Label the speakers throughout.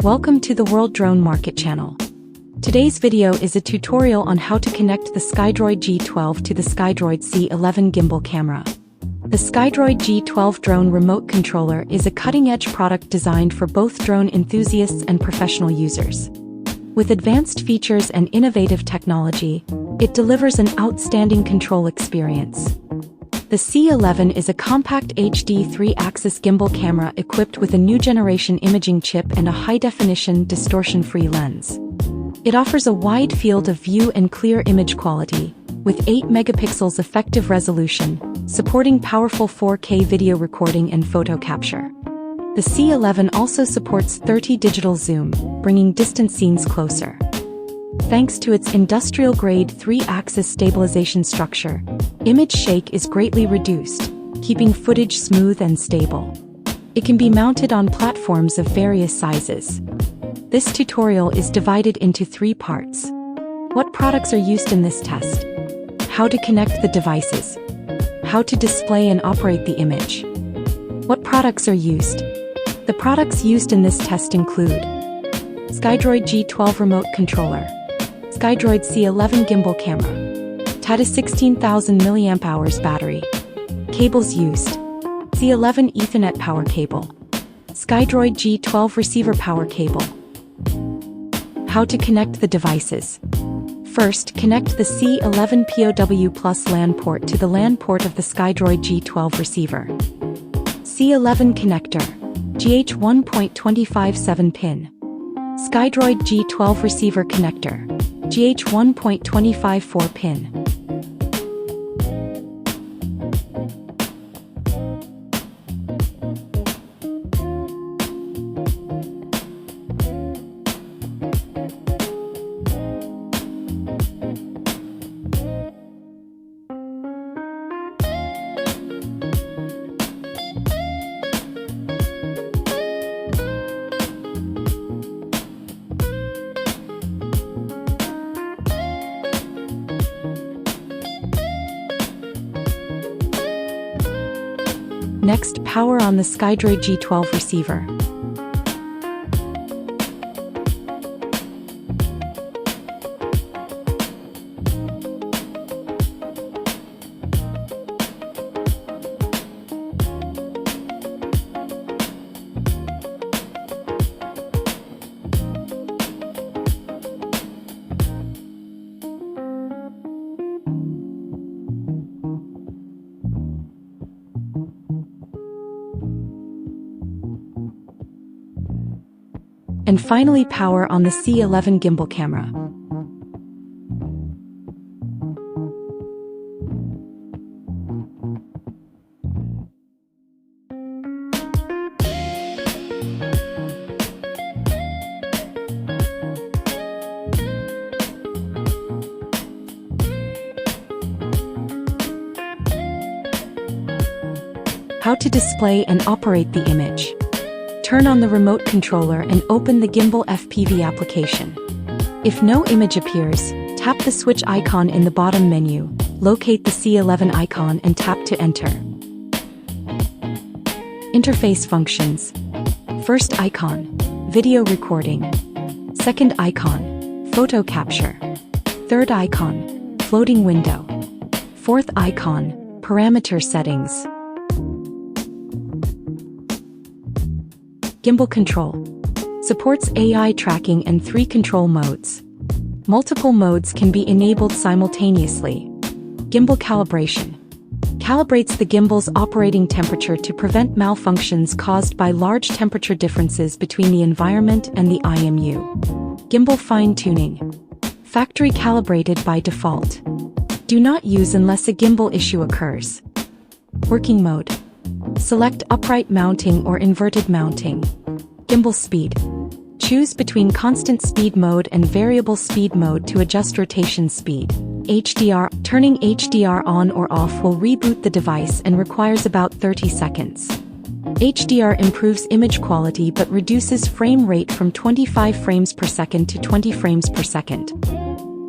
Speaker 1: Welcome to the World Drone Market channel. Today's video is a tutorial on how to connect the Skydroid G12 to the Skydroid C11 gimbal camera. The Skydroid G12 drone remote controller is a cutting-edge product designed for both drone enthusiasts and professional users. With advanced features and innovative technology, it delivers an outstanding control experience. The C11 is a compact HD 3-axis gimbal camera equipped with a new generation imaging chip and a high-definition, distortion-free lens. It offers a wide field of view and clear image quality, with 8 megapixels effective resolution, supporting powerful 4K video recording and photo capture. The C11 also supports 30 digital zoom, bringing distant scenes closer. Thanks to its industrial-grade 3-axis stabilization structure, image shake is greatly reduced, keeping footage smooth and stable. It can be mounted on platforms of various sizes. This tutorial is divided into 3 parts. What products are used in this test? How to connect the devices. How to display and operate the image. What products are used? The products used in this test include Skydroid G12 remote controller, Skydroid C11 gimbal camera, TATA 16,000 mAh battery. Cables used: C11 Ethernet power cable, Skydroid G12 receiver power cable. How to connect the devices. First, connect the C11 POW plus LAN port to the LAN port of the Skydroid G12 receiver. C11 connector, GH 1.257 pin. Skydroid G12 receiver connector, GH 1.254 pin. Next, power on the Skydroid G12 receiver. And finally, power on the C11 gimbal camera. How to display and operate the image. Turn on the remote controller and open the gimbal FPV application. If no image appears, tap the switch icon in the bottom menu, locate the C11 icon and tap to enter. Interface functions. First icon, video recording. Second icon, photo capture. Third icon, floating window. Fourth icon, parameter settings. Gimbal control. Supports AI tracking and 3 control modes. Multiple modes can be enabled simultaneously. Gimbal calibration. Calibrates the gimbal's operating temperature to prevent malfunctions caused by large temperature differences between the environment and the IMU. Gimbal fine-tuning. Factory calibrated by default. Do not use unless a gimbal issue occurs. Working mode. Select upright mounting or inverted mounting. Gimbal speed. Choose between constant speed mode and variable speed mode to adjust rotation speed. HDR. Turning HDR on or off will reboot the device and requires about 30 seconds. HDR improves image quality but reduces frame rate from 25 frames per second to 20 frames per second.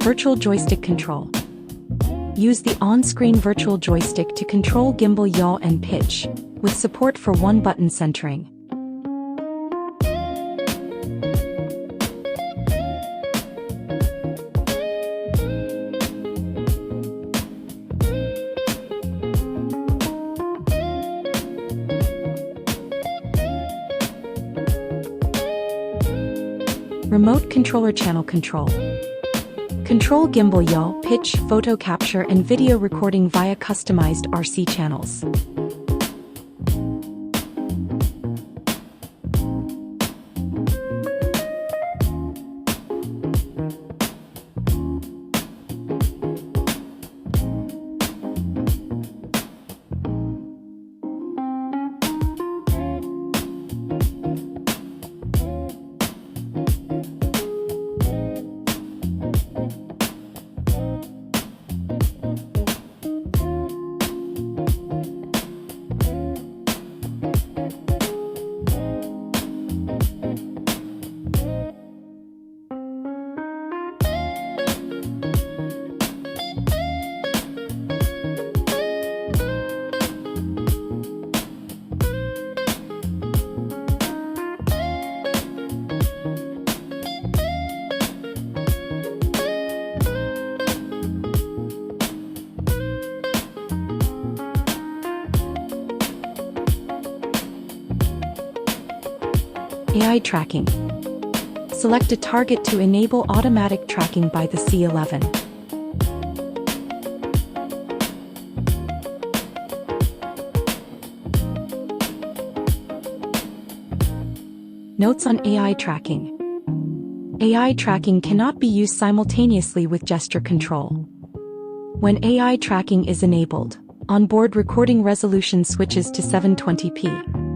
Speaker 1: Virtual joystick control. Use the on-screen virtual joystick to control gimbal yaw and pitch, with support for one-button centering. Remote controller channel control. Control gimbal yaw, pitch, photo capture and video recording via customized RC channels. AI tracking. Select a target to enable automatic tracking by the C11. Notes on AI tracking. AI tracking cannot be used simultaneously with gesture control. When AI tracking is enabled, onboard recording resolution switches to 720p.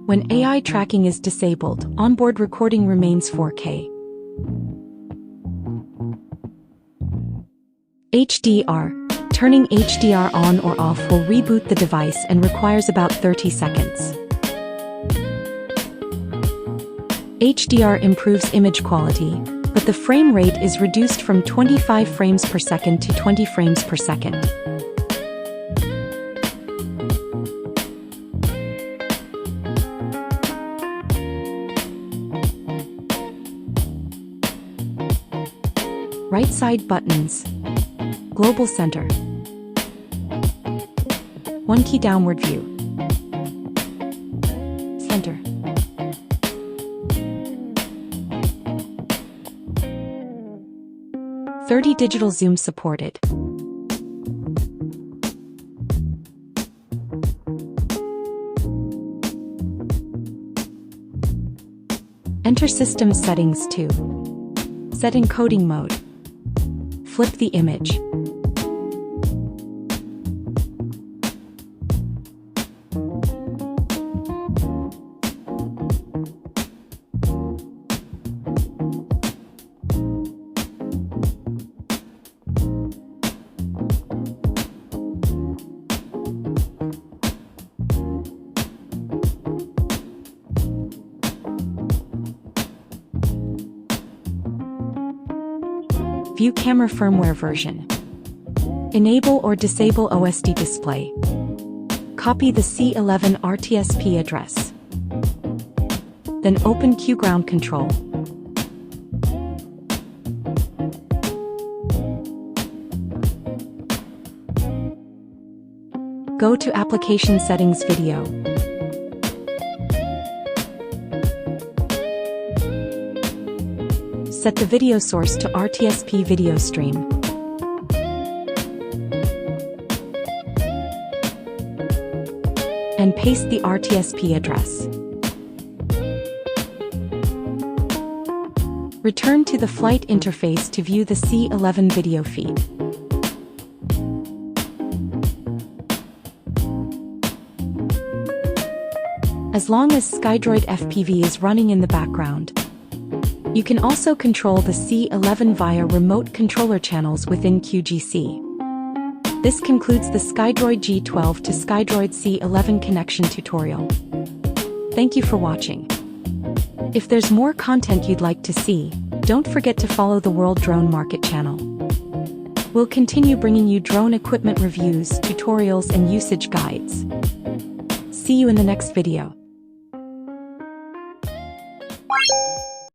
Speaker 1: When AI tracking is disabled, onboard recording remains 4K. HDR. Turning HDR on or off will reboot the device and requires about 30 seconds. HDR improves image quality, but the frame rate is reduced from 25 frames per second to 20 frames per second. Right side buttons. Global center. One key downward view. Center. .30 digital zoom supported. Enter system settings to set encoding mode. Flip the image. View camera firmware version. Enable or disable OSD display. Copy the C11 RTSP address. Then open Q ground control. Go to application settings video. Set the video source to RTSP video stream. And paste the RTSP address. Return to the flight interface to view the C11 video feed. As long as Skydroid FPV is running in the background, you can also control the C11 via remote controller channels within QGC. This concludes the Skydroid G12 to Skydroid C11 connection tutorial. Thank you for watching. If there's more content you'd like to see, don't forget to follow the World Drone Market channel. We'll continue bringing you drone equipment reviews, tutorials, and usage guides. See you in the next video.